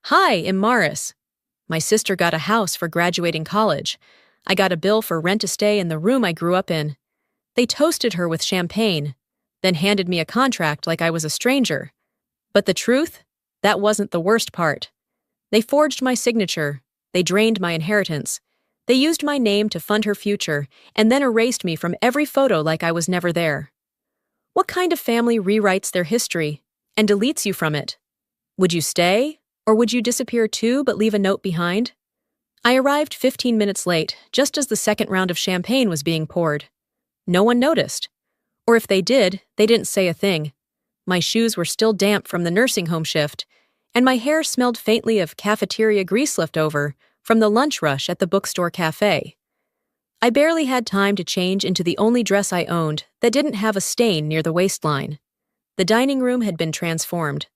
Hi, I'm Maris. My sister got a house for graduating college. I got a bill for rent to stay in the room I grew up in. They toasted her with champagne, then handed me a contract like I was a stranger. But the truth? That wasn't the worst part. They forged my signature. They drained my inheritance. They used my name to fund her future, and then erased me from every photo like I was never there. What kind of family rewrites their history and deletes you from it? Would you stay? Or would you disappear too but leave a note behind? I arrived 15 minutes late, just as the second round of champagne was being poured. No one noticed. Or if they did, they didn't say a thing. My shoes were still damp from the nursing home shift, and my hair smelled faintly of cafeteria grease left over from the lunch rush at the bookstore cafe. I barely had time to change into the only dress I owned that didn't have a stain near the waistline. The dining room had been transformed.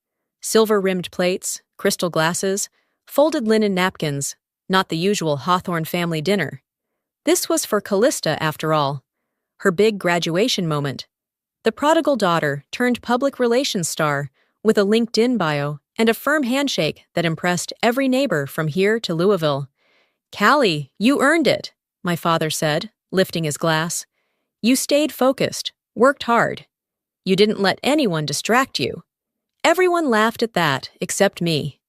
Silver-rimmed plates, crystal glasses, folded linen napkins, not the usual Hawthorne family dinner. This was for Callista, after all. Her big graduation moment. The prodigal daughter turned public relations star with a LinkedIn bio and a firm handshake that impressed every neighbor from here to Louisville. "Callie, you earned it," my father said, lifting his glass. "You stayed focused, worked hard. You didn't let anyone distract you." Everyone laughed at that, except me.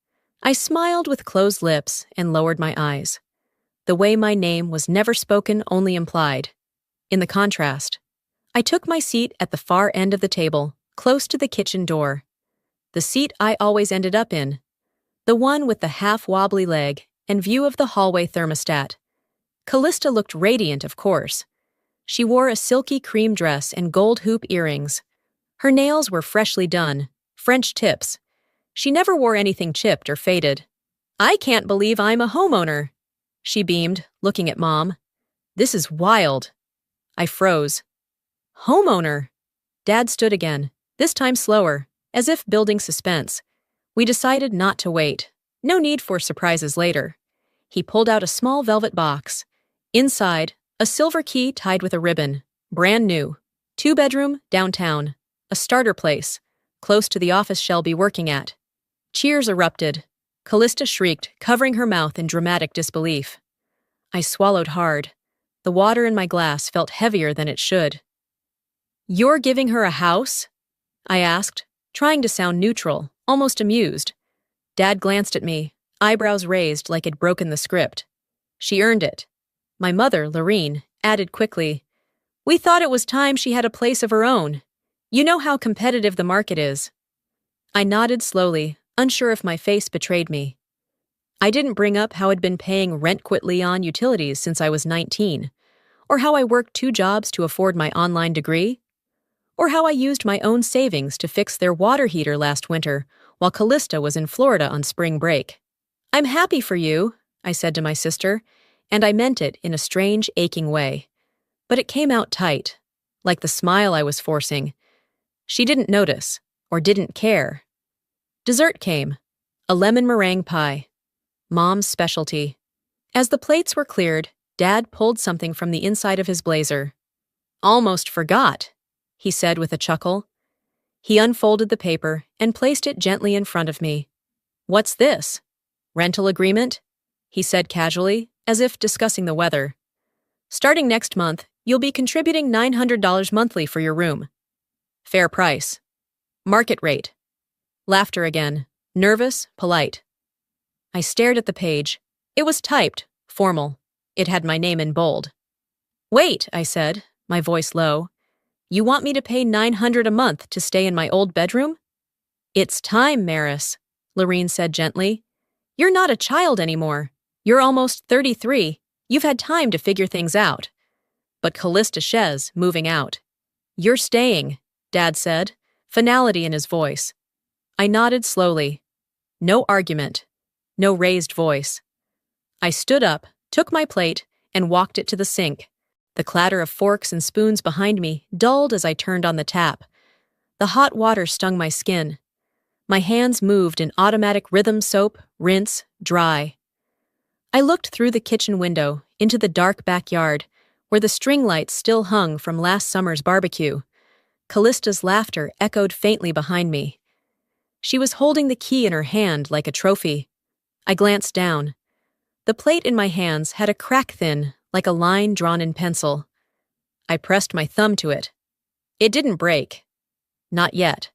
I smiled with closed lips and lowered my eyes. The way my name was never spoken, only implied. In the contrast, I took my seat at the far end of the table, close to the kitchen door. The seat I always ended up in. The one with the half-wobbly leg and view of the hallway thermostat. Callista looked radiant, of course. She wore a silky cream dress and gold hoop earrings. Her nails were freshly done, French tips. She never wore anything chipped or faded. "I can't believe I'm a homeowner," she beamed, looking at Mom. "This is wild." I froze. "Homeowner?" Dad stood again, this time slower, as if building suspense. We decided not to wait. No need for surprises later. He pulled out a small velvet box. Inside, a silver key tied with a ribbon. Brand new. 2-bedroom, downtown. A starter place. Close to the office she'll be working at. Cheers erupted. Callista shrieked, covering her mouth in dramatic disbelief. I swallowed hard. The water in my glass felt heavier than it should. "You're giving her a house?" I asked, trying to sound neutral, almost amused. Dad glanced at me, eyebrows raised like he'd broken the script. "She earned it." My mother, Lorene, added quickly, "We thought it was time she had a place of her own. You know how competitive the market is." I nodded slowly, unsure if my face betrayed me. I didn't bring up how I'd been paying rent-quit on utilities since I was 19, or how I worked 2 jobs to afford my online degree, or how I used my own savings to fix their water heater last winter while Callista was in Florida on spring break. "I'm happy for you," I said to my sister, and I meant it in a strange, aching way. But it came out tight, like the smile I was forcing. She didn't notice, or didn't care. Dessert came, a lemon meringue pie, Mom's specialty. As the plates were cleared, Dad pulled something from the inside of his blazer. "Almost forgot," he said with a chuckle. He unfolded the paper and placed it gently in front of me. "What's this? Rental agreement?" he said casually, as if discussing the weather. "Starting next month, you'll be contributing $900 monthly for your room. Fair price. Market rate." Laughter again, nervous, polite. I stared at the page. It was typed, formal. It had my name in bold. "Wait," I said, my voice low. "You want me to pay $900 a month to stay in my old bedroom?" "It's time, Maris," Lorene said gently. "You're not a child anymore. You're almost 33. You've had time to figure things out." But Callista Shez, moving out. "You're staying," Dad said, finality in his voice. I nodded slowly. No argument. No raised voice. I stood up, took my plate, and walked it to the sink. The clatter of forks and spoons behind me dulled as I turned on the tap. The hot water stung my skin. My hands moved in automatic rhythm: soap, rinse, dry. I looked through the kitchen window into the dark backyard, where the string lights still hung from last summer's barbecue. Callista's laughter echoed faintly behind me. She was holding the key in her hand like a trophy, I glanced down. The plate in my hands had a crack thin, like a line drawn in pencil. I pressed my thumb to it. It didn't break. Not yet.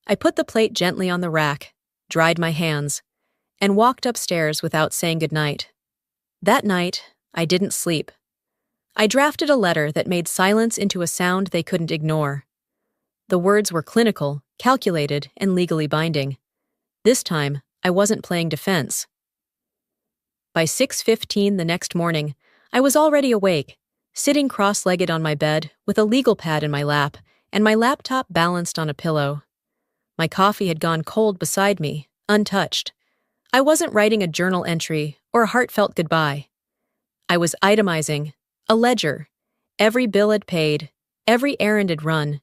I put the plate gently on the rack, dried my hands, and walked upstairs without saying goodnight. That night, I didn't sleep. I drafted a letter that made silence into a sound they couldn't ignore. The words were clinical, calculated, and legally binding. This time, I wasn't playing defense. By 6:15 the next morning, I was already awake, sitting cross-legged on my bed with a legal pad in my lap and my laptop balanced on a pillow. My coffee had gone cold beside me, untouched. I wasn't writing a journal entry or a heartfelt goodbye. I was itemizing, a ledger. Every bill had paid, every errand had run,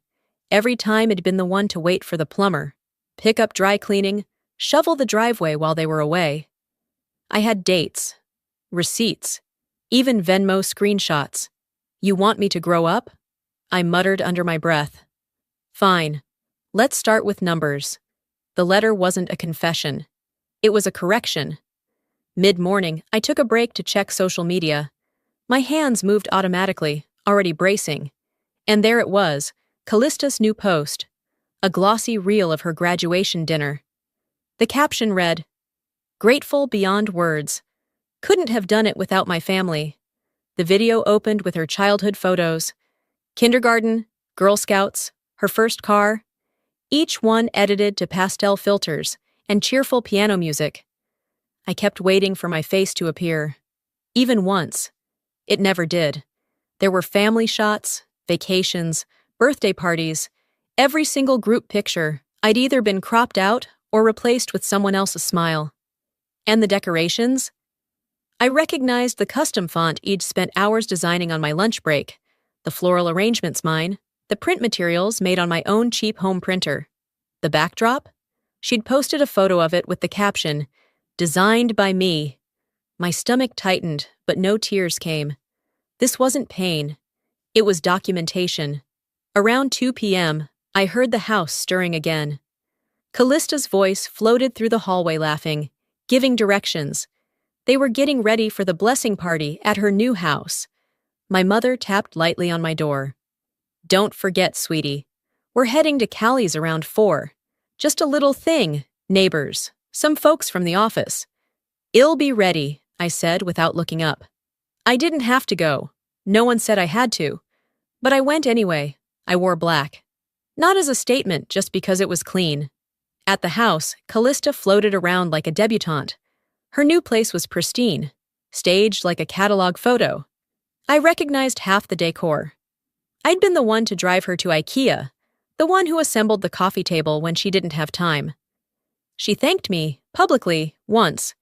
every time had been the one to wait for the plumber, pick up dry cleaning, shovel the driveway while they were away. I had dates, receipts, even Venmo screenshots. You want me to grow up? I muttered under my breath. Fine. Let's start with numbers. The letter wasn't a confession. It was a correction. Mid-morning, I took a break to check social media. My hands moved automatically, already bracing. And there it was, Callista's new post, a glossy reel of her graduation dinner. The caption read, "Grateful beyond words. Couldn't have done it without my family." The video opened with her childhood photos. Kindergarten, Girl Scouts, her first car. Each one edited to pastel filters and cheerful piano music. I kept waiting for my face to appear. Even once. It never did. There were family shots, vacations, birthday parties. Every single group picture, I'd either been cropped out or replaced with someone else's smile. And the decorations? I recognized the custom font I'd spent hours designing on my lunch break, the floral arrangements mine, the print materials made on my own cheap home printer. The backdrop? She'd posted a photo of it with the caption, "Designed by me." My stomach tightened, but no tears came. This wasn't pain. It was documentation. Around 2 p.m., I heard the house stirring again. Callista's voice floated through the hallway laughing, giving directions. They were getting ready for the blessing party at her new house. My mother tapped lightly on my door. "Don't forget, sweetie. We're heading to Callie's around 4. Just a little thing, neighbors, some folks from the office." "I'll be ready," I said without looking up. I didn't have to go. No one said I had to. But I went anyway. I wore black. Not as a statement, just because it was clean. At the house, Callista floated around like a debutante. Her new place was pristine, staged like a catalog photo. I recognized half the decor. I'd been the one to drive her to IKEA, the one who assembled the coffee table when she didn't have time. She thanked me, publicly, once.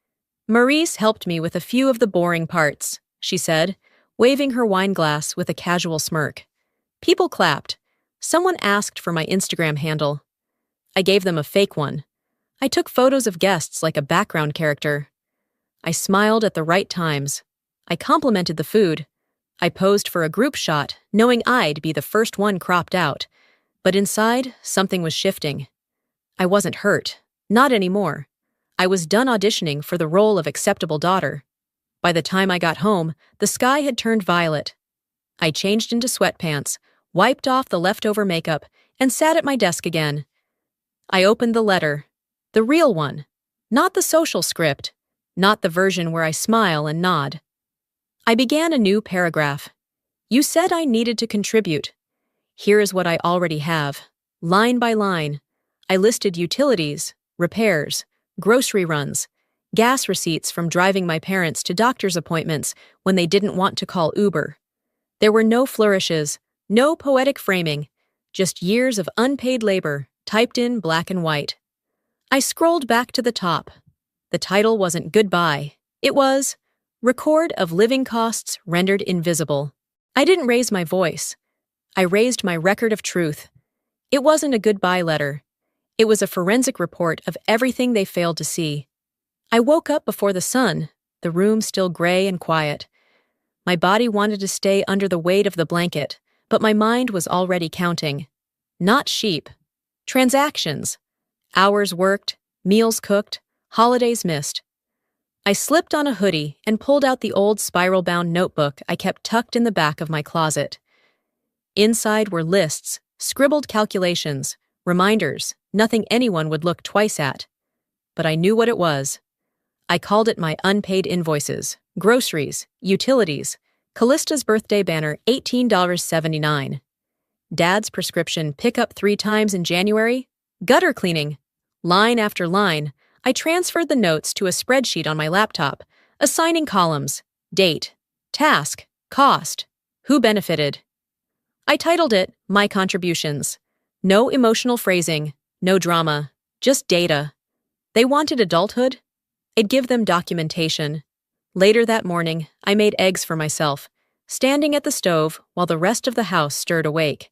"Maurice helped me with a few of the boring parts," she said, waving her wine glass with a casual smirk. People clapped. Someone asked for my Instagram handle. I gave them a fake one. I took photos of guests like a background character. I smiled at the right times. I complimented the food. I posed for a group shot, knowing I'd be the first one cropped out. But inside, something was shifting. I wasn't hurt. Not anymore. I was done auditioning for the role of acceptable daughter. By the time I got home, the sky had turned violet. I changed into sweatpants, wiped off the leftover makeup, and sat at my desk again. I opened the letter. The real one. Not the social script. Not the version where I smile and nod. I began a new paragraph. "You said I needed to contribute. Here is what I already have. Line by line. I listed utilities, repairs, grocery runs, gas receipts from driving my parents to doctor's appointments when they didn't want to call Uber. There were no flourishes, no poetic framing, just years of unpaid labor, typed in black and white. I scrolled back to the top. The title wasn't Goodbye. It was Record of Living Costs Rendered Invisible. I didn't raise my voice. I raised my record of truth. It wasn't a goodbye letter. It was a forensic report of everything they failed to see. I woke up before the sun, the room still gray and quiet. My body wanted to stay under the weight of the blanket, but my mind was already counting. Not sheep. Transactions. Hours worked, meals cooked, holidays missed. I slipped on a hoodie and pulled out the old spiral-bound notebook I kept tucked in the back of my closet. Inside were lists, scribbled calculations, reminders, nothing anyone would look twice at. But I knew what it was. I called it my unpaid invoices, groceries, utilities, Callista's birthday banner, $18.79. Dad's prescription pickup 3 times in January, gutter cleaning. Line after line, I transferred the notes to a spreadsheet on my laptop, assigning columns, date, task, cost, who benefited. I titled it, My Contributions. No emotional phrasing, no drama, just data. They wanted adulthood? I'd give them documentation. Later that morning, I made eggs for myself, standing at the stove while the rest of the house stirred awake.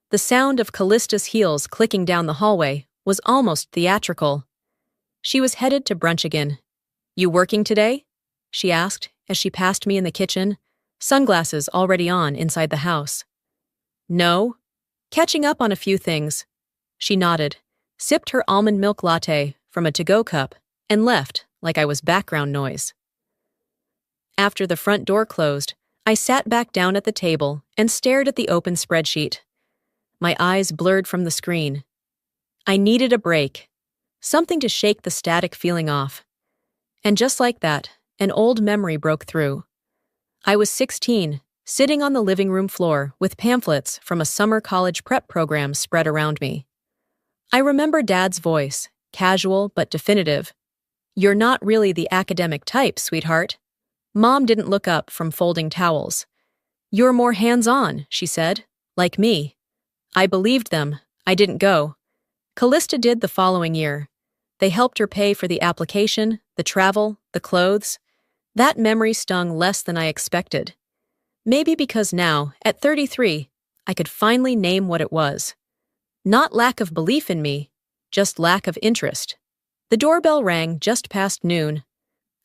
The sound of Callista's heels clicking down the hallway was almost theatrical. She was headed to brunch again. "You working today?" she asked as she passed me in the kitchen, sunglasses already on inside the house. "No. Catching up on a few things." She nodded, sipped her almond milk latte from a to-go cup, and left like I was background noise. After the front door closed, I sat back down at the table and stared at the open spreadsheet. My eyes blurred from the screen. I needed a break, something to shake the static feeling off. And just like that, an old memory broke through. I was 16, sitting on the living room floor with pamphlets from a summer college prep program spread around me. I remember Dad's voice, casual but definitive. "You're not really the academic type, sweetheart." Mom didn't look up from folding towels. "You're more hands-on," she said, "like me." I believed them. I didn't go. Callista did the following year. They helped her pay for the application, the travel, the clothes. That memory stung less than I expected. Maybe because now, at 33, I could finally name what it was. Not lack of belief in me, just lack of interest. The doorbell rang just past noon.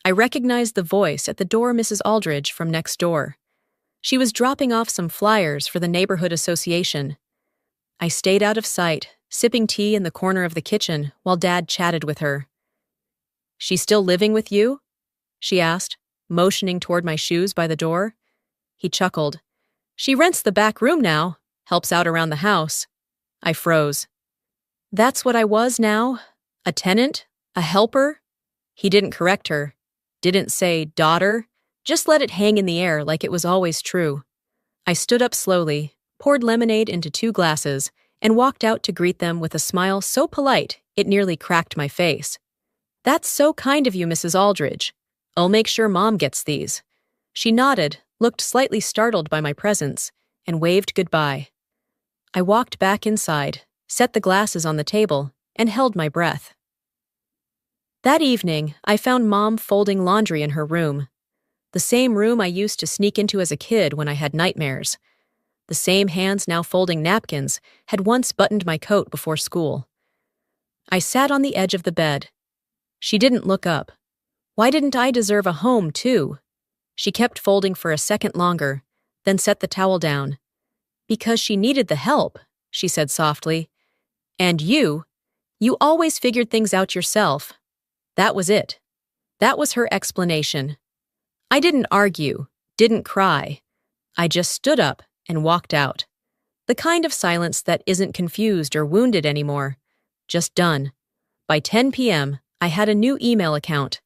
I recognized the voice at the door, Mrs. Aldridge from next door. She was dropping off some flyers for the neighborhood association. I stayed out of sight, sipping tea in the corner of the kitchen while Dad chatted with her. "She still living with you?" she asked, motioning toward my shoes by the door. He chuckled. "She rents the back room now, helps out around the house." I froze. That's what I was now? A tenant? A helper? He didn't correct her. Didn't say daughter. Just let it hang in the air like it was always true. I stood up slowly, poured lemonade into 2 glasses, and walked out to greet them with a smile so polite it nearly cracked my face. "That's so kind of you, Mrs. Aldridge. I'll make sure Mom gets these." She nodded, looked slightly startled by my presence, and waved goodbye. I walked back inside, set the glasses on the table, and held my breath. That evening, I found Mom folding laundry in her room. The same room I used to sneak into as a kid when I had nightmares. The same hands now folding napkins had once buttoned my coat before school. I sat on the edge of the bed. She didn't look up. Why didn't I deserve a home, too? She kept folding for a second longer, then set the towel down. "Because she needed the help," she said softly. "And you always figured things out yourself." That was it. That was her explanation. I didn't argue, didn't cry. I just stood up and walked out. The kind of silence that isn't confused or wounded anymore. Just done. By 10 p.m., I had a new email account.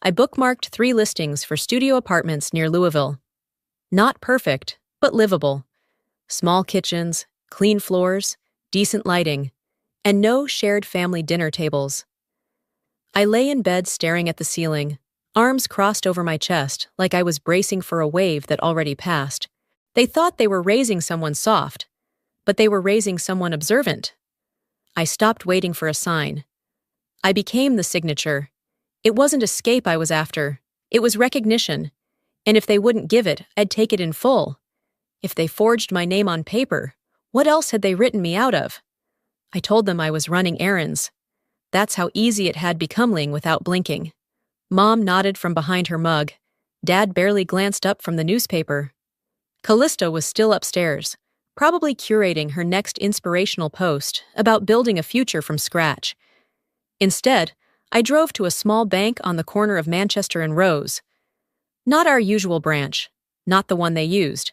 I bookmarked 3 listings for studio apartments near Louisville. Not perfect, but livable. Small kitchens, clean floors, decent lighting, and no shared family dinner tables. I lay in bed staring at the ceiling, arms crossed over my chest like I was bracing for a wave that already passed. They thought they were raising someone soft, but they were raising someone observant. I stopped waiting for a sign. I became the signature. It wasn't escape I was after. It was recognition. And if they wouldn't give it, I'd take it in full. If they forged my name on paper, what else had they written me out of? I told them I was running errands. That's how easy it had becoming without blinking. Mom nodded from behind her mug. Dad barely glanced up from the newspaper. Callista was still upstairs, probably curating her next inspirational post about building a future from scratch. Instead, I drove to a small bank on the corner of Manchester and Rose. Not our usual branch, not the one they used.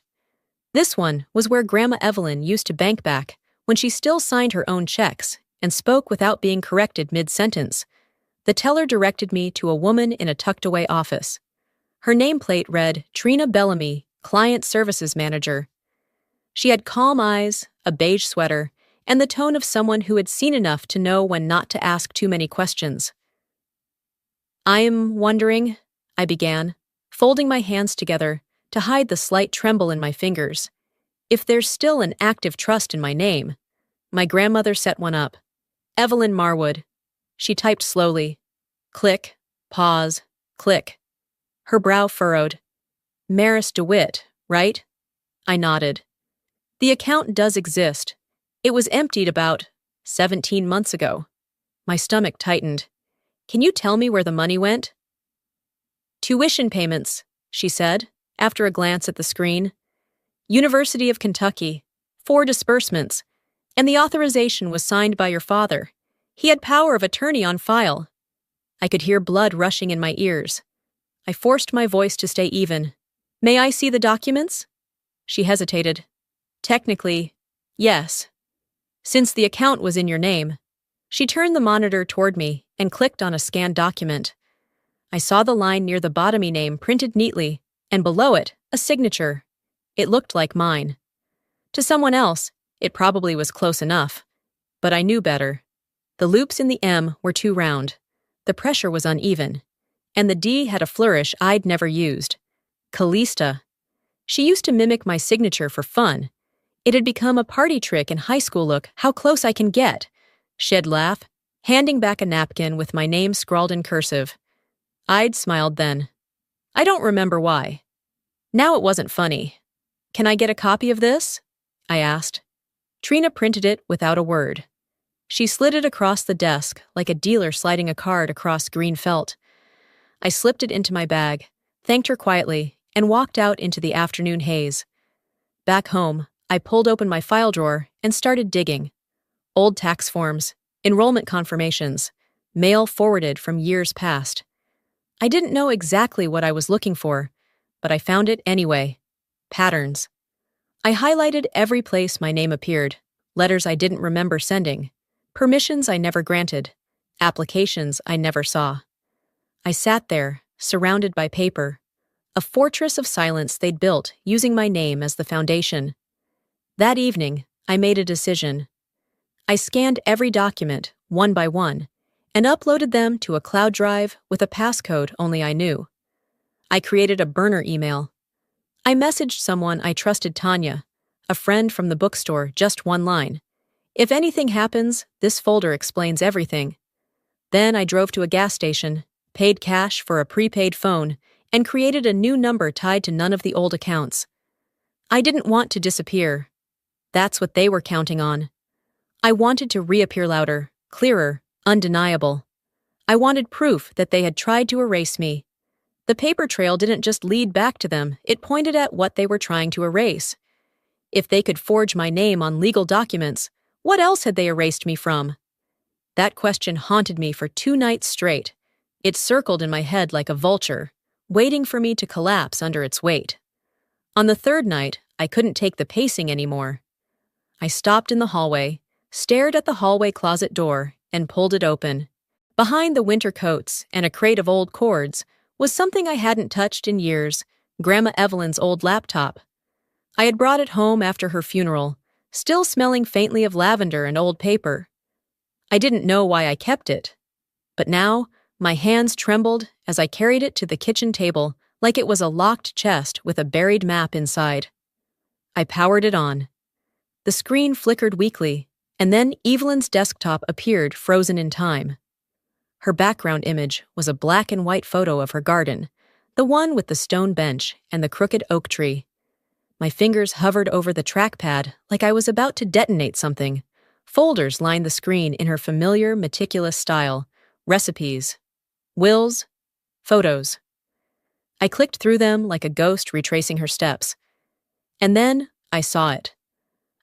This one was where Grandma Evelyn used to bank back when she still signed her own checks and spoke without being corrected mid-sentence. The teller directed me to a woman in a tucked-away office. Her nameplate read Trina Bellamy, Client Services Manager. She had calm eyes, a beige sweater, and the tone of someone who had seen enough to know when not to ask too many questions. "I'm wondering," I began, folding my hands together to hide the slight tremble in my fingers, "if there's still an active trust in my name." My grandmother set one up. "Evelyn Marwood." She typed slowly. Click, pause, click. Her brow furrowed. "Maris DeWitt, right?" I nodded. "The account does exist. It was emptied about 17 months ago." My stomach tightened. "Can you tell me where the money went?" "Tuition payments," she said, after a glance at the screen. "University of Kentucky. 4 disbursements. And the authorization was signed by your father. He had power of attorney on file." I could hear blood rushing in my ears. I forced my voice to stay even. "May I see the documents?" She hesitated. "Technically, yes. Since the account was in your name." She turned the monitor toward me and clicked on a scanned document. I saw the line near the bottomy name printed neatly, and below it, a signature. It looked like mine. To someone else, it probably was close enough. But I knew better. The loops in the M were too round. The pressure was uneven. And the D had a flourish I'd never used. Callista. She used to mimic my signature for fun. It had become a party trick in high school. "Look how close I can get," she'd laugh, handing back a napkin with my name scrawled in cursive. I'd smiled then. I don't remember why. Now it wasn't funny. "Can I get a copy of this?" I asked. Trina printed it without a word. She slid it across the desk like a dealer sliding a card across green felt. I slipped it into my bag, thanked her quietly, and walked out into the afternoon haze. Back home, I pulled open my file drawer and started digging. Old tax forms, enrollment confirmations, mail forwarded from years past. I didn't know exactly what I was looking for, but I found it anyway. Patterns. I highlighted every place my name appeared, letters I didn't remember sending, permissions I never granted, applications I never saw. I sat there, surrounded by paper, a fortress of silence they'd built using my name as the foundation. That evening, I made a decision. I scanned every document, one by one, and uploaded them to a cloud drive with a passcode only I knew. I created a burner email. I messaged someone I trusted, Tanya, a friend from the bookstore, just one line. "If anything happens, this folder explains everything." Then I drove to a gas station, paid cash for a prepaid phone, and created a new number tied to none of the old accounts. I didn't want to disappear. That's what they were counting on. I wanted to reappear louder, clearer, undeniable. I wanted proof that they had tried to erase me. The paper trail didn't just lead back to them, it pointed at what they were trying to erase. If they could forge my name on legal documents, what else had they erased me from? That question haunted me for 2 nights straight. It circled in my head like a vulture, waiting for me to collapse under its weight. On the 3rd night, I couldn't take the pacing anymore. I stopped in the hallway, stared at the hallway closet door, and pulled it open. Behind the winter coats and a crate of old cords was something I hadn't touched in years, Grandma Evelyn's old laptop. I had brought it home after her funeral, still smelling faintly of lavender and old paper. I didn't know why I kept it, but now my hands trembled as I carried it to the kitchen table like it was a locked chest with a buried map inside. I powered it on. The screen flickered weakly, and then Evelyn's desktop appeared frozen in time. Her background image was a black and white photo of her garden, the one with the stone bench and the crooked oak tree. My fingers hovered over the trackpad like I was about to detonate something. Folders lined the screen in her familiar, meticulous style. Recipes, wills, photos. I clicked through them like a ghost retracing her steps. And then I saw it.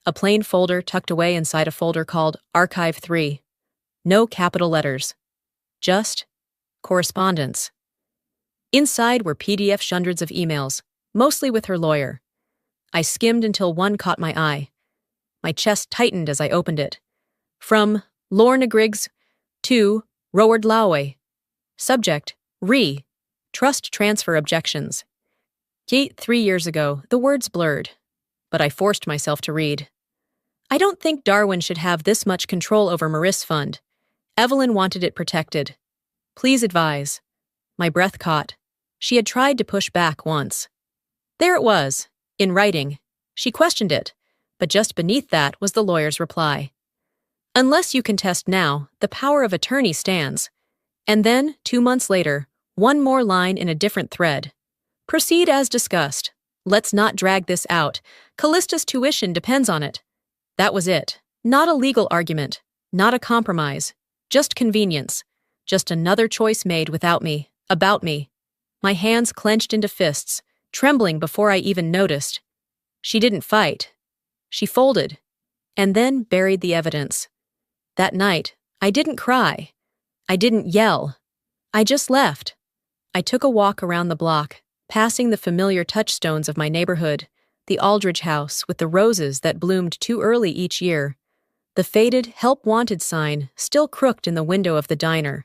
A plain folder tucked away inside a folder called Archive 3. No capital letters. Just correspondence. Inside were PDF hundreds of emails, mostly with her lawyer. I skimmed until one caught my eye. My chest tightened as I opened it. From Lorna Griggs to Roward Lowe. Subject, Trust transfer objections. Yet 3 years ago, the words blurred, but I forced myself to read. I don't think Darwin should have this much control over Maris Fund. Evelyn wanted it protected. Please advise. My breath caught. She had tried to push back once. There it was, in writing. She questioned it, but just beneath that was the lawyer's reply. Unless you contest now, the power of attorney stands. And then, 2 months later, one more line in a different thread. Proceed as discussed. Let's not drag this out. Callista's tuition depends on it. That was it. Not a legal argument. Not a compromise. Just convenience. Just another choice made without me, about me. My hands clenched into fists, trembling before I even noticed. She didn't fight. She folded, and then buried the evidence. That night, I didn't cry. I didn't yell. I just left. I took a walk around the block, passing the familiar touchstones of my neighborhood, the Aldridge house with the roses that bloomed too early each year, the faded Help Wanted sign still crooked in the window of the diner,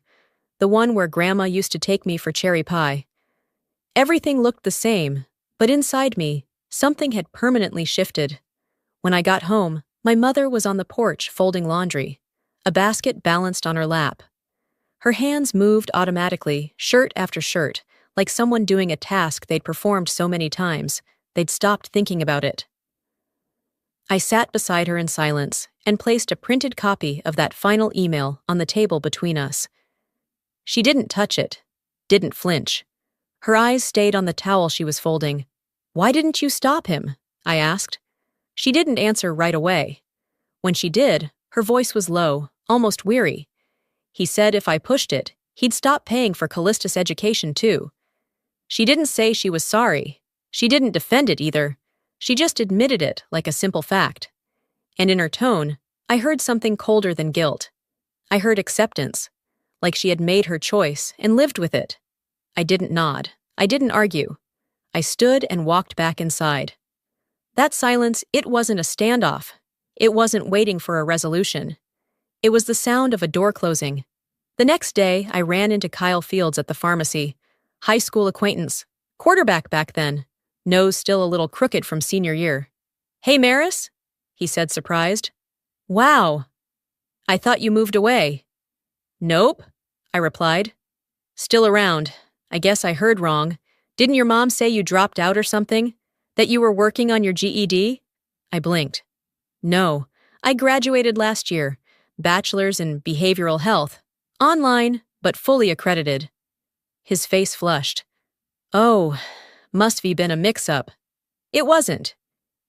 the one where Grandma used to take me for cherry pie. Everything looked the same, but inside me, something had permanently shifted. When I got home, my mother was on the porch folding laundry, a basket balanced on her lap. Her hands moved automatically, shirt after shirt, like someone doing a task they'd performed so many times, they'd stopped thinking about it. I sat beside her in silence and placed a printed copy of that final email on the table between us. She didn't touch it, didn't flinch. Her eyes stayed on the towel she was folding. Why didn't you stop him? I asked. She didn't answer right away. When she did, her voice was low, almost weary. He said if I pushed it, he'd stop paying for Callista's education too. She didn't say she was sorry. She didn't defend it either. She just admitted it like a simple fact. And in her tone, I heard something colder than guilt. I heard acceptance, like she had made her choice and lived with it. I didn't nod. I didn't argue. I stood and walked back inside. That silence, it wasn't a standoff. It wasn't waiting for a resolution. It was the sound of a door closing. The next day, I ran into Kyle Fields at the pharmacy. High school acquaintance. Quarterback back then. Nose still a little crooked from senior year. Hey, Maris? He said, surprised. Wow. I thought you moved away. Nope, I replied. Still around. I guess I heard wrong. Didn't your mom say you dropped out or something? That you were working on your GED? I blinked. No, I graduated last year. Bachelor's in behavioral health. Online, but fully accredited. His face flushed. Oh, must have been a mix-up. It wasn't.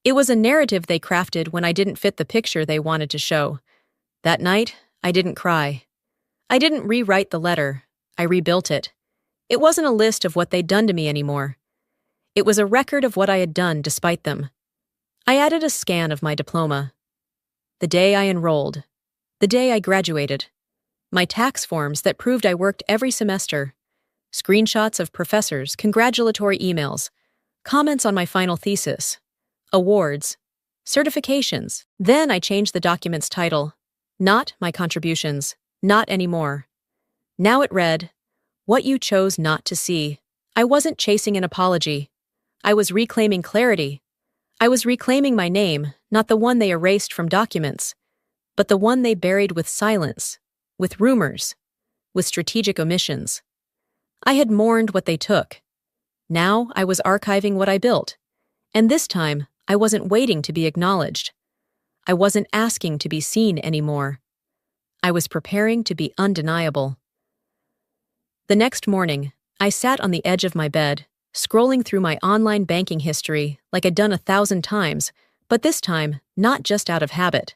It was a narrative they crafted when I didn't fit the picture they wanted to show. That night, I didn't cry. I didn't rewrite the letter. I rebuilt it. It wasn't a list of what they'd done to me anymore. It was a record of what I had done despite them. I added a scan of my diploma. The day I enrolled. The day I graduated. My tax forms that proved I worked every semester. Screenshots of professors' congratulatory emails. Comments on my final thesis. Awards. Certifications. Then I changed the document's title. Not my contributions. Not anymore. Now it read, What you chose not to see. I wasn't chasing an apology. I was reclaiming clarity. I was reclaiming my name, not the one they erased from documents, but the one they buried with silence, with rumors, with strategic omissions. I had mourned what they took. Now I was archiving what I built, and this time I wasn't waiting to be acknowledged. I wasn't asking to be seen anymore. I was preparing to be undeniable. The next morning, I sat on the edge of my bed, scrolling through my online banking history like I'd done 1,000 times, but this time, not just out of habit.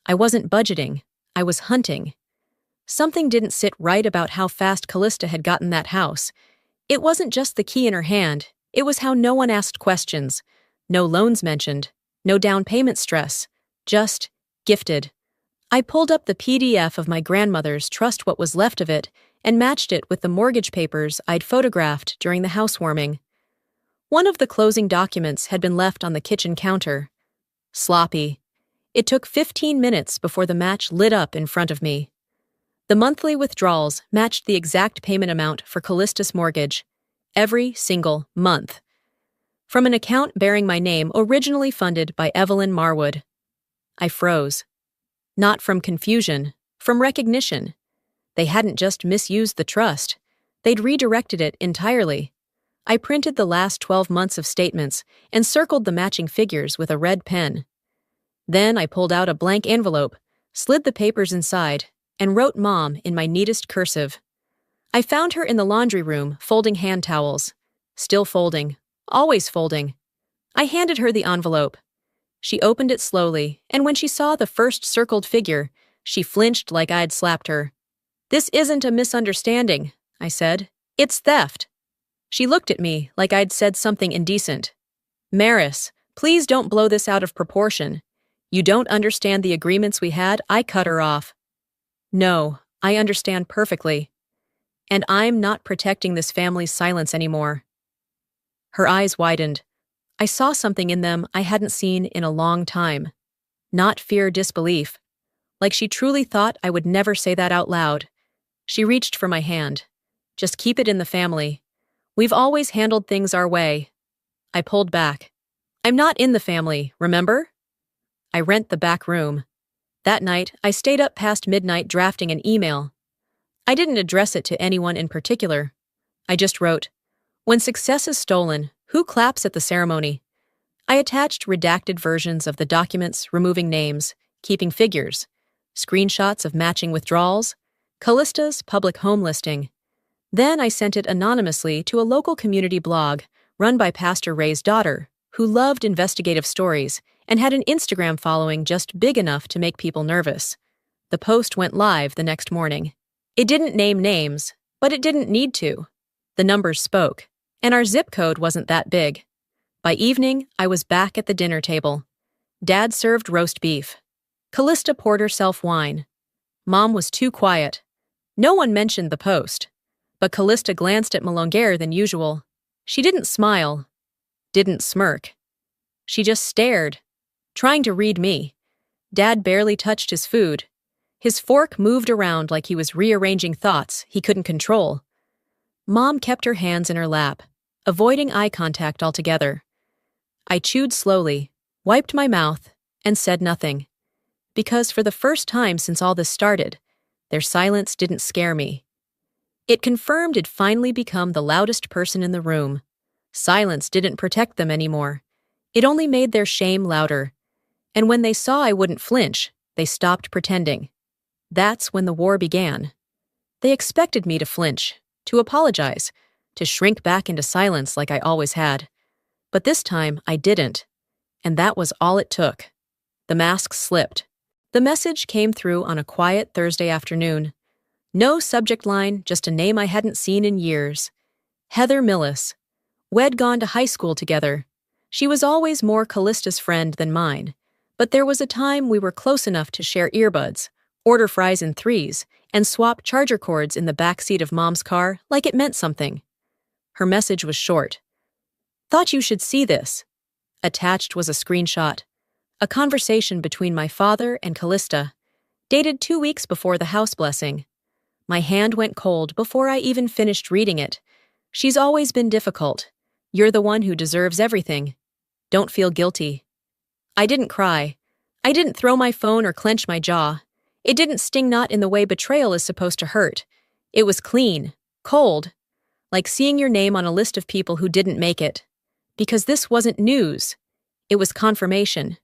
I wasn't budgeting, I was hunting. Something didn't sit right about how fast Callista had gotten that house. It wasn't just the key in her hand, it was how no one asked questions, no loans mentioned, no down payment stress, just gifted. I pulled up the PDF of my grandmother's trust, what was left of it, and matched it with the mortgage papers I'd photographed during the housewarming. One of the closing documents had been left on the kitchen counter. Sloppy. It took 15 minutes before the match lit up in front of me. The monthly withdrawals matched the exact payment amount for Callista's mortgage, every single month, from an account bearing my name originally funded by Evelyn Marwood. I froze. Not from confusion, from recognition. They hadn't just misused the trust. They'd redirected it entirely. I printed the last 12 months of statements and circled the matching figures with a red pen. Then I pulled out a blank envelope, slid the papers inside, and wrote Mom in my neatest cursive. I found her in the laundry room, folding hand towels. Still folding. Always folding. I handed her the envelope. She opened it slowly, and when she saw the first circled figure, she flinched like I'd slapped her. "This isn't a misunderstanding," I said. "It's theft." She looked at me like I'd said something indecent. "Maris, please don't blow this out of proportion. You don't understand the agreements we had." I cut her off. "No, I understand perfectly. And I'm not protecting this family's silence anymore." Her eyes widened. I saw something in them I hadn't seen in a long time. Not fear, disbelief. Like she truly thought I would never say that out loud. She reached for my hand. "Just keep it in the family. We've always handled things our way." I pulled back. "I'm not in the family, remember?" I rent the back room. That night, I stayed up past midnight drafting an email. I didn't address it to anyone in particular. I just wrote, "When success is stolen, who claps at the ceremony?" I attached redacted versions of the documents, removing names, keeping figures, screenshots of matching withdrawals, Callista's public home listing. Then I sent it anonymously to a local community blog run by Pastor Ray's daughter, who loved investigative stories and had an Instagram following just big enough to make people nervous. The post went live the next morning. It didn't name names, but it didn't need to. The numbers spoke, and our zip code wasn't that big. By evening, I was back at the dinner table. Dad served roast beef. Callista poured herself wine. Mom was too quiet. No one mentioned the post, but Callista glanced at me longer than usual. She didn't smile, didn't smirk. She just stared, trying to read me. Dad barely touched his food. His fork moved around like he was rearranging thoughts he couldn't control. Mom kept her hands in her lap, avoiding eye contact altogether. I chewed slowly, wiped my mouth, and said nothing. Because for the first time since all this started, their silence didn't scare me. It confirmed I'd finally become the loudest person in the room. Silence didn't protect them anymore. It only made their shame louder. And when they saw I wouldn't flinch, they stopped pretending. That's when the war began. They expected me to flinch, to apologize, to shrink back into silence like I always had. But this time, I didn't. And that was all it took. The mask slipped. The message came through on a quiet Thursday afternoon. No subject line, just a name I hadn't seen in years. Heather Millis. We'd gone to high school together. She was always more Callista's friend than mine. But there was a time we were close enough to share earbuds, order fries in threes, and swap charger cords in the backseat of Mom's car like it meant something. Her message was short. "Thought you should see this." Attached was a screenshot. A conversation between my father and Callista, dated 2 weeks before the house blessing. My hand went cold before I even finished reading it. "She's always been difficult. You're the one who deserves everything. Don't feel guilty." I didn't cry. I didn't throw my phone or clench my jaw. It didn't sting not in the way betrayal is supposed to hurt. It was clean, cold, like seeing your name on a list of people who didn't make it. Because this wasn't news. It was confirmation.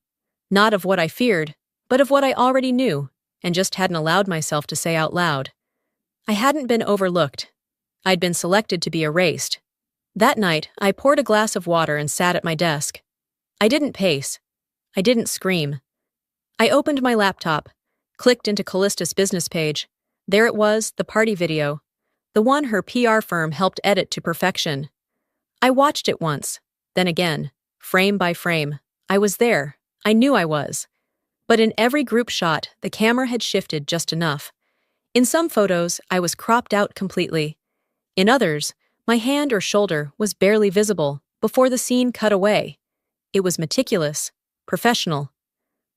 Not of what I feared, but of what I already knew, and just hadn't allowed myself to say out loud. I hadn't been overlooked. I'd been selected to be erased. That night, I poured a glass of water and sat at my desk. I didn't pace. I didn't scream. I opened my laptop, clicked into Callista's business page. There it was, the party video. The one her PR firm helped edit to perfection. I watched it once, then again, frame by frame. I was there. I knew I was. But in every group shot, the camera had shifted just enough. In some photos, I was cropped out completely. In others, my hand or shoulder was barely visible before the scene cut away. It was meticulous, professional.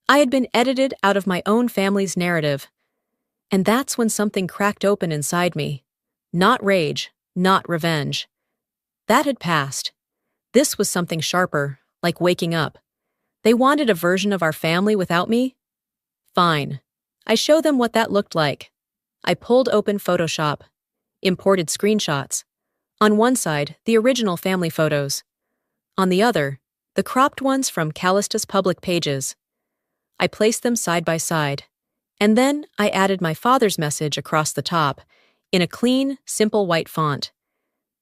I had been edited out of my own family's narrative. And that's when something cracked open inside me. Not rage, not revenge. That had passed. This was something sharper, like waking up. They wanted a version of our family without me? Fine. I show them what that looked like. I pulled open Photoshop, imported screenshots. On one side, the original family photos. On the other, the cropped ones from Callista's public pages. I placed them side by side, and then I added my father's message across the top, in a clean, simple white font.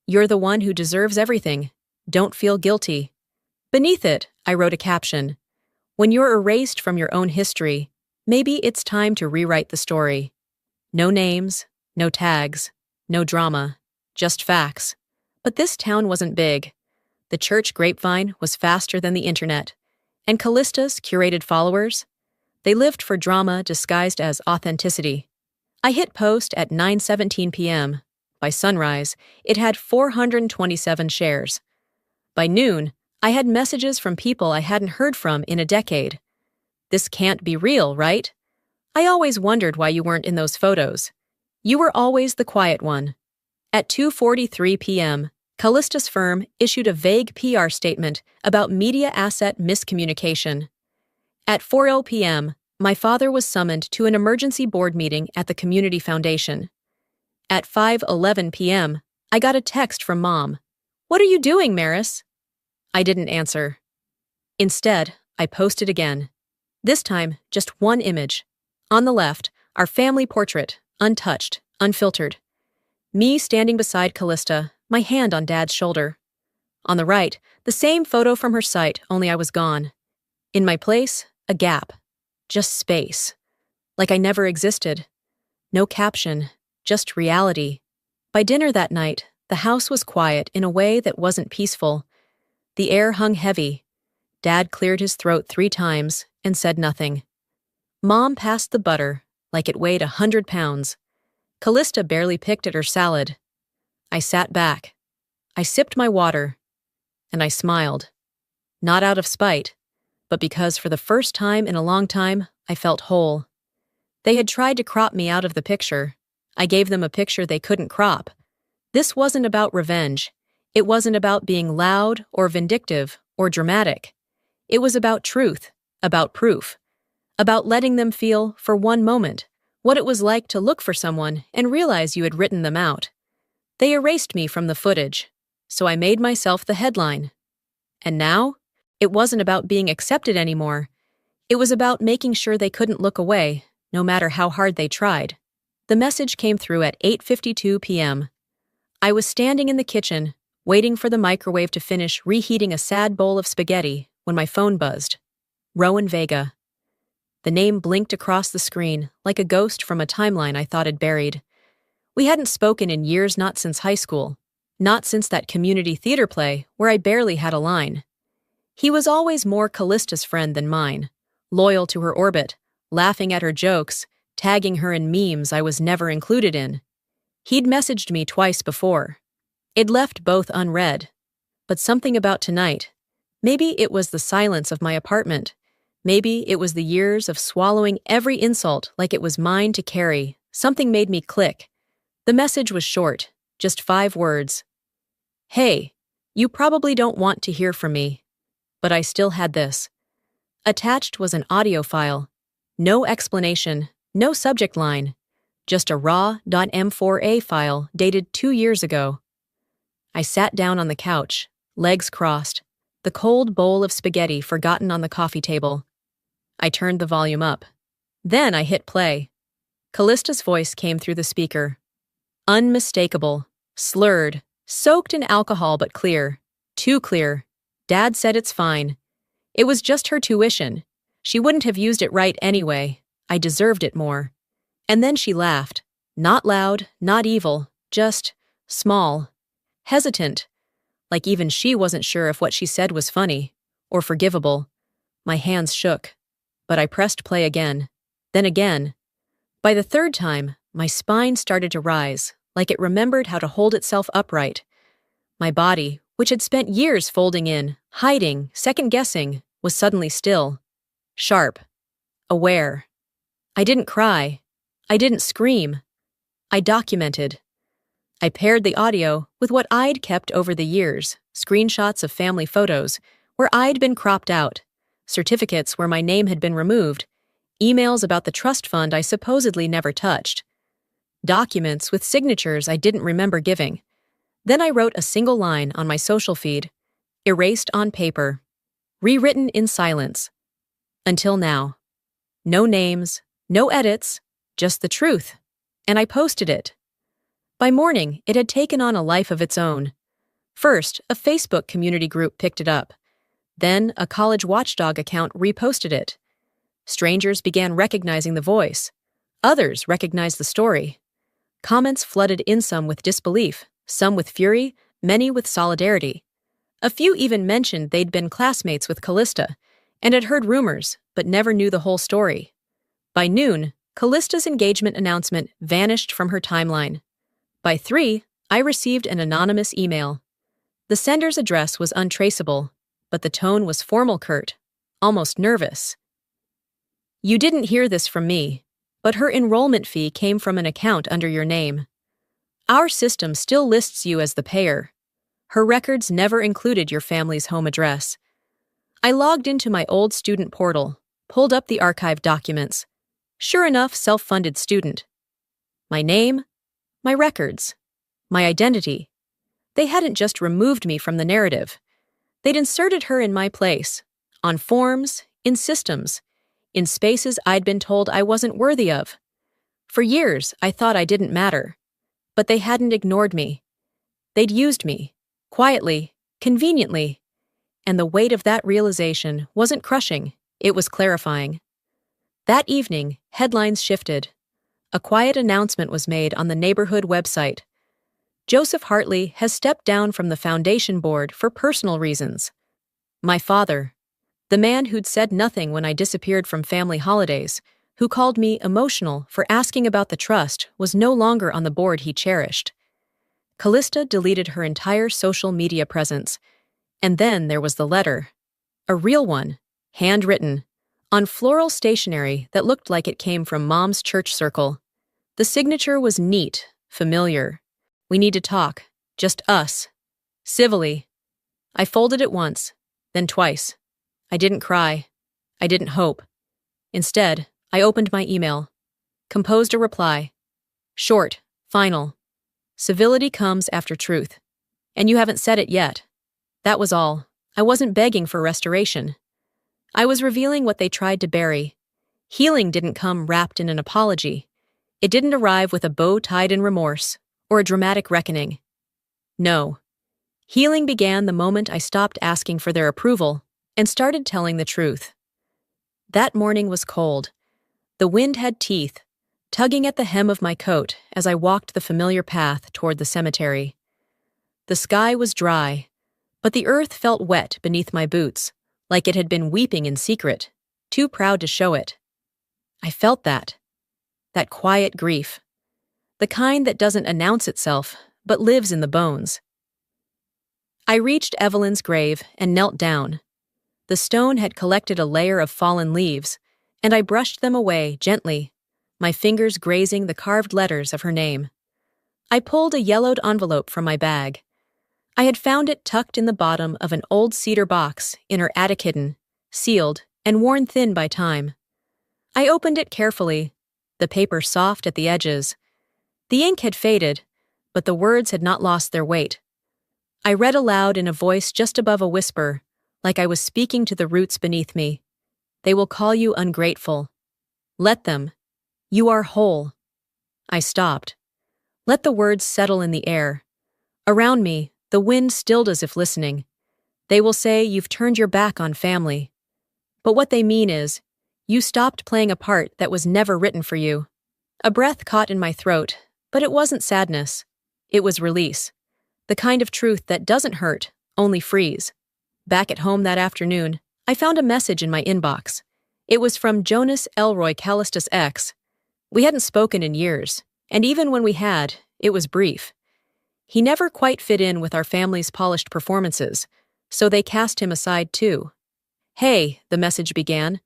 "You're the one who deserves everything. Don't feel guilty." Beneath it, I wrote a caption. "When you're erased from your own history, maybe it's time to rewrite the story." No names, no tags, no drama, just facts. But this town wasn't big. The church grapevine was faster than the internet. And Callista's curated followers? They lived for drama disguised as authenticity. I hit post at 9:17 p.m. By sunrise, it had 427 shares. By noon, I had messages from people I hadn't heard from in a decade. This can't be real, right? I always wondered why you weren't in those photos. You were always the quiet one. At 2:43 p.m., Callista's firm issued a vague PR statement about media asset miscommunication. At 4:00 p.m., my father was summoned to an emergency board meeting at the Community Foundation. At 5:11 p.m., I got a text from Mom. "What are you doing, Maris?" I didn't answer. Instead, I posted again. This time, just one image. On the left, our family portrait, untouched, unfiltered. Me standing beside Callista, my hand on Dad's shoulder. On the right, the same photo from her site, only I was gone. In my place, a gap. Just space. Like I never existed. No caption, just reality. By dinner that night, the house was quiet in a way that wasn't peaceful. The air hung heavy. Dad cleared his throat 3 times and said nothing. Mom passed the butter like it weighed 100 pounds. Callista barely picked at her salad. I sat back. I sipped my water. And I smiled. Not out of spite, but because for the first time in a long time, I felt whole. They had tried to crop me out of the picture. I gave them a picture they couldn't crop. This wasn't about revenge. It wasn't about being loud or vindictive or dramatic. It was about truth, about proof, about letting them feel, for one moment, what it was like to look for someone and realize you had written them out. They erased me from the footage, so I made myself the headline. And now, it wasn't about being accepted anymore. It was about making sure they couldn't look away, no matter how hard they tried. The message came through at 8:52 p.m. I was standing in the kitchen, waiting for the microwave to finish reheating a sad bowl of spaghetti when my phone buzzed. Rowan Vega. The name blinked across the screen like a ghost from a timeline I thought had buried. We hadn't spoken in years, not since high school, not since that community theater play where I barely had a line. He was always more Callista's friend than mine, loyal to her orbit, laughing at her jokes, tagging her in memes I was never included in. He'd messaged me twice before. It left both unread. But something about tonight. Maybe it was the silence of my apartment. Maybe it was the years of swallowing every insult like it was mine to carry. Something made me click. The message was short, just 5 words. "Hey, you probably don't want to hear from me." But I still had this. Attached was an audio file. No explanation, no subject line. Just a raw .m4a file dated 2 years ago. I sat down on the couch, legs crossed, the cold bowl of spaghetti forgotten on the coffee table. I turned the volume up. Then I hit play. Callista's voice came through the speaker. Unmistakable, slurred, soaked in alcohol but clear. Too clear. Dad said it's fine. It was just her tuition. She wouldn't have used it right anyway. I deserved it more. And then she laughed. Not loud, not evil, just small. Hesitant. Like even she wasn't sure if what she said was funny or forgivable. My hands shook. But I pressed play again. Then again. By the 3rd time, My spine started to rise, like it remembered how to hold itself upright. My body, which had spent years folding in, hiding, second-guessing, was suddenly still. Sharp. Aware. I didn't cry. I didn't scream. I documented. I paired the audio with what I'd kept over the years, screenshots of family photos, where I'd been cropped out, certificates where my name had been removed, emails about the trust fund I supposedly never touched, documents with signatures I didn't remember giving. Then I wrote a single line on my social feed, erased on paper, rewritten in silence. Until now. No names, no edits, just the truth. And I posted it. By morning, it had taken on a life of its own. First, a Facebook community group picked it up. Then, a college watchdog account reposted it. Strangers began recognizing the voice. Others recognized the story. Comments flooded in, some with disbelief, some with fury, many with solidarity. A few even mentioned they'd been classmates with Callista and had heard rumors, but never knew the whole story. By noon, Callista's engagement announcement vanished from her timeline. By 3, I received an anonymous email. The sender's address was untraceable, but the tone was formal, curt, almost nervous. You didn't hear this from me, but her enrollment fee came from an account under your name. Our system still lists you as the payer. Her records never included your family's home address. I logged into my old student portal, pulled up the archived documents. Sure enough, self-funded student. My name, my records, my identity. They hadn't just removed me from the narrative. They'd inserted her in my place, on forms, in systems, in spaces I'd been told I wasn't worthy of. For years, I thought I didn't matter. But they hadn't ignored me. They'd used me, quietly, conveniently. And the weight of that realization wasn't crushing, it was clarifying. That evening, headlines shifted. A quiet announcement was made on the neighborhood website. Joseph Hartley has stepped down from the foundation board for personal reasons. My father, the man who'd said nothing when I disappeared from family holidays, who called me emotional for asking about the trust, was no longer on the board he cherished. Callista deleted her entire social media presence. And then there was the letter. A real one, handwritten, on floral stationery that looked like it came from Mom's church circle. The signature was neat, familiar. We need to talk, just us. Civilly. I folded it once, then twice. I didn't cry. I didn't hope. Instead, I opened my email, composed a reply. Short, final. Civility comes after truth. And you haven't said it yet. That was all. I wasn't begging for restoration. I was revealing what they tried to bury. Healing didn't come wrapped in an apology. It didn't arrive with a bow tied in remorse or a dramatic reckoning. No. Healing began the moment I stopped asking for their approval and started telling the truth. That morning was cold. The wind had teeth, tugging at the hem of my coat as I walked the familiar path toward the cemetery. The sky was dry, but the earth felt wet beneath my boots, like it had been weeping in secret, too proud to show it. I felt that quiet grief, the kind that doesn't announce itself, but lives in the bones. I reached Evelyn's grave and knelt down. The stone had collected a layer of fallen leaves, and I brushed them away gently, my fingers grazing the carved letters of her name. I pulled a yellowed envelope from my bag. I had found it tucked in the bottom of an old cedar box in her attic, hidden, sealed, and worn thin by time. I opened it carefully, the paper soft at the edges. The ink had faded, but the words had not lost their weight. I read aloud in a voice just above a whisper, like I was speaking to the roots beneath me. They will call you ungrateful. Let them. You are whole. I stopped. Let the words settle in the air. Around me, the wind stilled as if listening. They will say you've turned your back on family. But what they mean is, you stopped playing a part that was never written for you. A breath caught in my throat, but it wasn't sadness. It was release. The kind of truth that doesn't hurt, only frees. Back at home that afternoon, I found a message in my inbox. It was from Jonas Elroy, Callista's ex. We hadn't spoken in years, And even when we had, it was brief. He never quite fit in with our family's polished performances, so they cast him aside too. "Hey," the message began.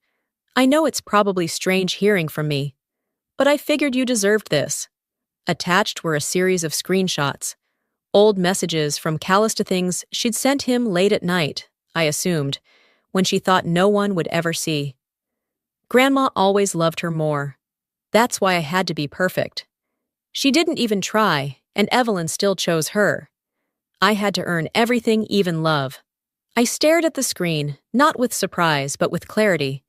"I know it's probably strange hearing from me, but I figured you deserved this." Attached were a series of screenshots, old messages from Callista things she'd sent him late at night, I assumed, when she thought no one would ever see. Grandma always loved her more. That's why I had to be perfect. She didn't even try, and Evelyn still chose her. I had to earn everything, even love. I stared at the screen, not with surprise, but with clarity.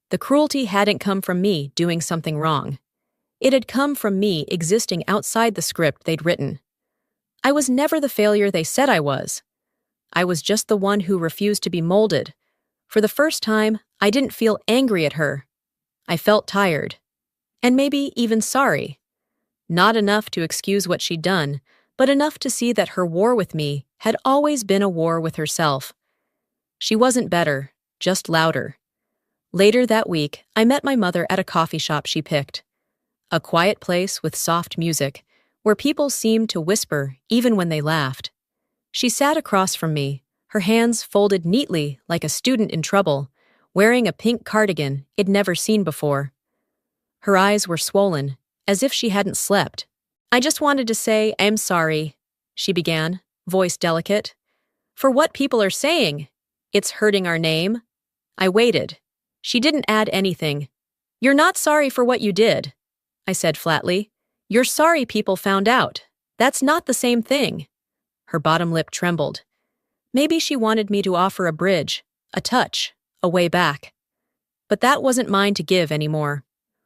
The cruelty hadn't come from me doing something wrong. It had come from me existing outside the script they'd written. I was never the failure they said I was. I was just the one who refused to be molded. For the first time, I didn't feel angry at her. I felt tired. And maybe even sorry. Not enough to excuse what she'd done, but enough to see that her war with me had always been a war with herself. She wasn't better, just louder. Later that week, I met my mother at a coffee shop she picked. A quiet place with soft music, where people seemed to whisper even when they laughed. She sat across from me, her hands folded neatly like a student in trouble, wearing a pink cardigan I'd never seen before. Her eyes were swollen, as if she hadn't slept. "I just wanted to say I'm sorry," she began, voice delicate. "For what people are saying. It's hurting our name." I waited. She didn't add anything. "You're not sorry for what you did," I said flatly. "You're sorry people found out. That's not the same thing." Her bottom lip trembled. Maybe she wanted me to offer a bridge, a touch, a way back. But that wasn't mine to give anymore.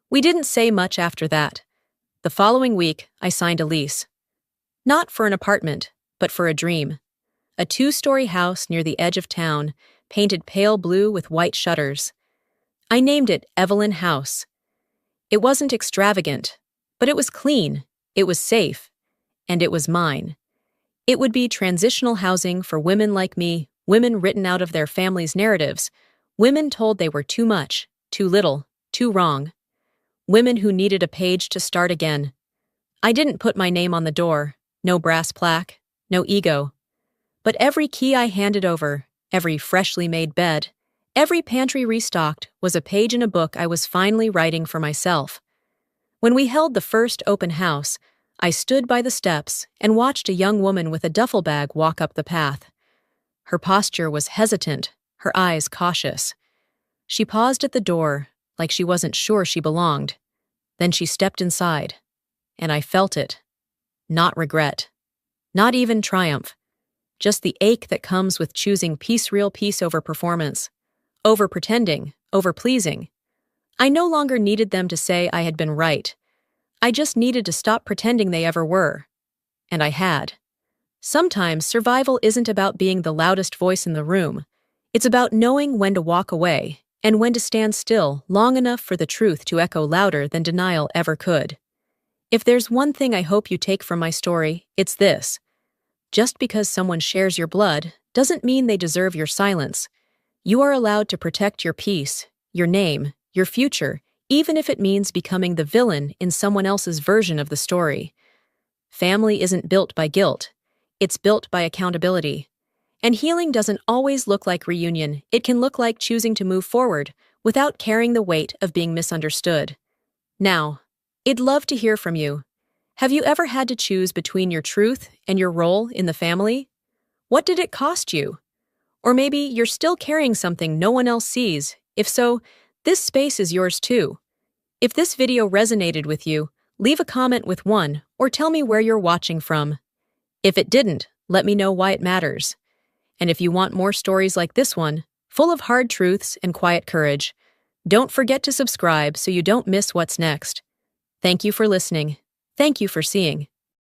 We didn't say much after that. The following week, I signed a lease. Not for an apartment, but for a dream. A 2-story house near the edge of town, painted pale blue with white shutters. I named it Evelyn House. It wasn't extravagant, but it was clean, it was safe, and it was mine. It would be transitional housing for women like me, women written out of their families' narratives, women told they were too much, too little, too wrong. Women who needed a page to start again. I didn't put my name on the door, no brass plaque, no ego. But every key I handed over, every freshly made bed, every pantry restocked was a page in a book I was finally writing for myself. When we held the first open house, I stood by the steps and watched a young woman with a duffel bag walk up the path. Her posture was hesitant, her eyes cautious. She paused at the door, like she wasn't sure she belonged. Then she stepped inside, and I felt it. Not regret. Not even triumph. Just the ache that comes with choosing real peace over performance. Over pretending, over pleasing. I no longer needed them to say I had been right. I just needed to stop pretending they ever were. And I had. Sometimes survival isn't about being the loudest voice in the room. It's about knowing when to walk away and when to stand still long enough for the truth to echo louder than denial ever could. If there's one thing I hope you take from my story, it's this. Just because someone shares your blood doesn't mean they deserve your silence. You are allowed to protect your peace, your name, your future, even if it means becoming the villain in someone else's version of the story. Family isn't built by guilt. It's built by accountability. And healing doesn't always look like reunion. It can look like choosing to move forward without carrying the weight of being misunderstood. Now, I'd love to hear from you. Have you ever had to choose between your truth and your role in the family? What did it cost you? Or maybe you're still carrying something no one else sees. If so, this space is yours too. If this video resonated with you, leave a comment with one or tell me where you're watching from. If it didn't, let me know why it matters. And if you want more stories like this one, full of hard truths and quiet courage, don't forget to subscribe so you don't miss what's next. Thank you for listening. Thank you for seeing.